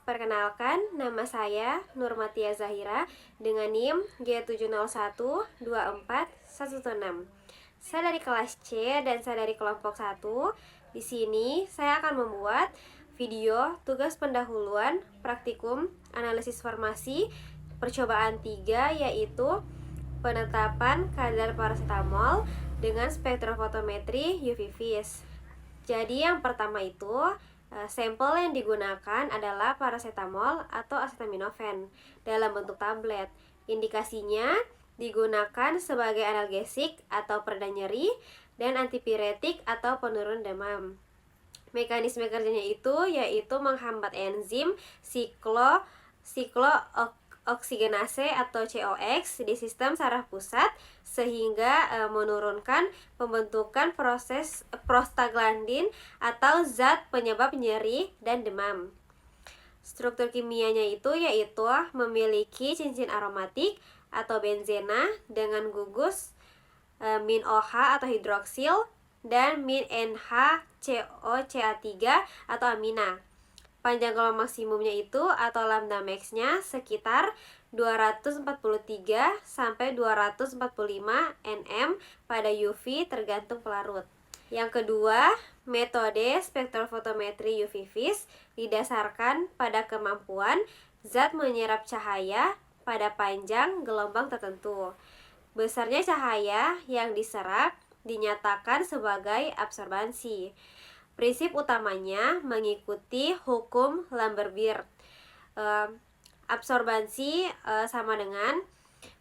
perkenalkan nama saya Nurmatia Zahira dengan NIM G7012416. Saya dari kelas C dan saya dari kelompok 1. Di sini saya akan membuat video tugas pendahuluan praktikum analisis formasi percobaan 3, yaitu penetapan kadar paracetamol dengan spektrofotometri UV vis. Jadi yang pertama itu, sampel yang digunakan adalah paracetamol atau acetaminophen dalam bentuk tablet. Indikasinya digunakan sebagai analgesik atau pereda nyeri dan antipiretik atau penurun demam. Mekanisme kerjanya itu yaitu menghambat enzim siklo-oksigenase atau COX di sistem saraf pusat sehingga menurunkan pembentukan proses prostaglandin atau zat penyebab nyeri dan demam. Struktur kimianya itu yaitu memiliki cincin aromatik atau benzena dengan gugus min OH atau hidroksil dan min NHCOCH3 atau amina. Panjang gelombang maksimumnya itu atau lambda max-nya sekitar 243 sampai 245 nm pada UV tergantung pelarut. Yang kedua, metode spektrofotometri UV vis didasarkan pada kemampuan zat menyerap cahaya pada panjang gelombang tertentu. Besarnya cahaya yang diserap dinyatakan sebagai absorbansi. Prinsip utamanya mengikuti hukum Lambert-Beer. Absorbansi sama dengan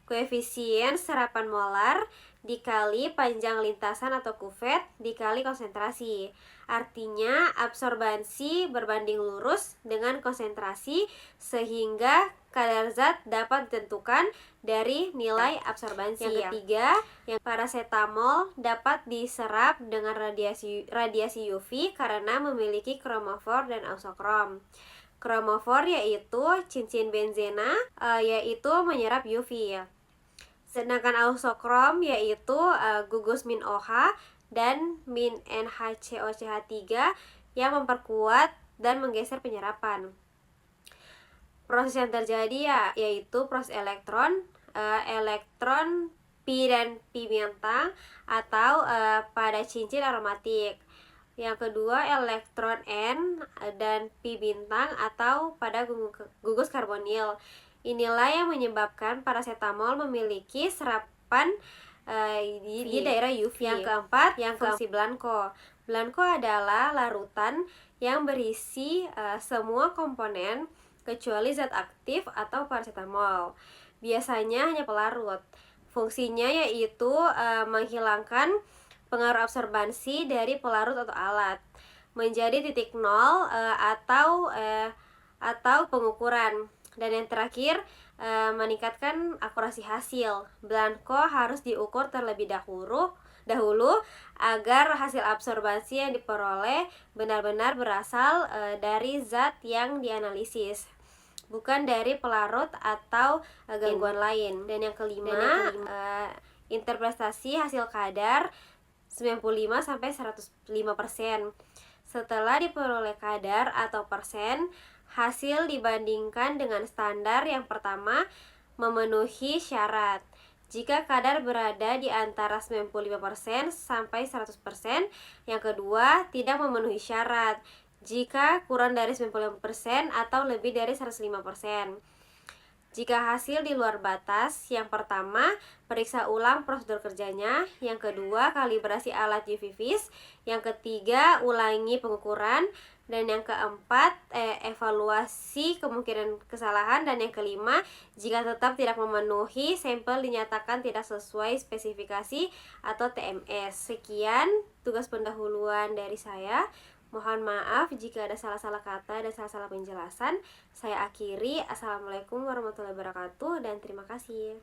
koefisien serapan molar dikali panjang lintasan atau kuvet dikali konsentrasi. Artinya absorbansi berbanding lurus dengan konsentrasi sehingga kadar zat dapat ditentukan dari nilai absorbansi. Yang ketiga, yang paracetamol dapat diserap dengan radiasi UV karena memiliki kromofor dan ausokrom. Kromofor yaitu cincin benzena yaitu menyerap UV. Sedangkan ausokrom yaitu gugus min OH dan min NHCOCH3 yang memperkuat dan menggeser penyerapan. Proses yang terjadi yaitu proses elektron pi dan pi bintang atau pada cincin aromatik. Yang kedua, elektron N dan pi bintang atau pada gugus karbonil. Inilah yang menyebabkan paracetamol memiliki serapan di daerah UV. Yang keempat, fungsi blanko. Blanko adalah larutan yang berisi semua komponen kecuali zat aktif atau paracetamol. Biasanya hanya pelarut. Fungsinya yaitu menghilangkan pengaruh absorbansi dari pelarut atau alat, menjadi titik nol atau pengukuran. Dan yang terakhir, meningkatkan akurasi hasil. Blanko harus diukur terlebih dahulu agar hasil absorbansi yang diperoleh benar-benar berasal dari zat yang dianalisis, bukan dari pelarut atau gangguan lain. Dan yang kelima, interpretasi hasil kadar 95 sampai 105%. Setelah diperoleh kadar atau persen, hasil dibandingkan dengan standar. Yang pertama, memenuhi syarat. Jika kadar berada di antara 95% sampai 100%. Yang kedua, tidak memenuhi syarat. Jika kurang dari 95% atau lebih dari 105%. Jika hasil di luar batas, yang pertama, periksa ulang prosedur kerjanya. Yang kedua, kalibrasi alat UV vis. Yang ketiga, ulangi pengukuran. Dan yang keempat, evaluasi kemungkinan kesalahan. Dan yang kelima, jika tetap tidak memenuhi, sampel dinyatakan tidak sesuai spesifikasi atau TMS. Sekian tugas pendahuluan dari saya. Mohon maaf jika ada salah-salah kata dan salah-salah penjelasan. Saya akhiri. Assalamualaikum warahmatullahi wabarakatuh dan terima kasih.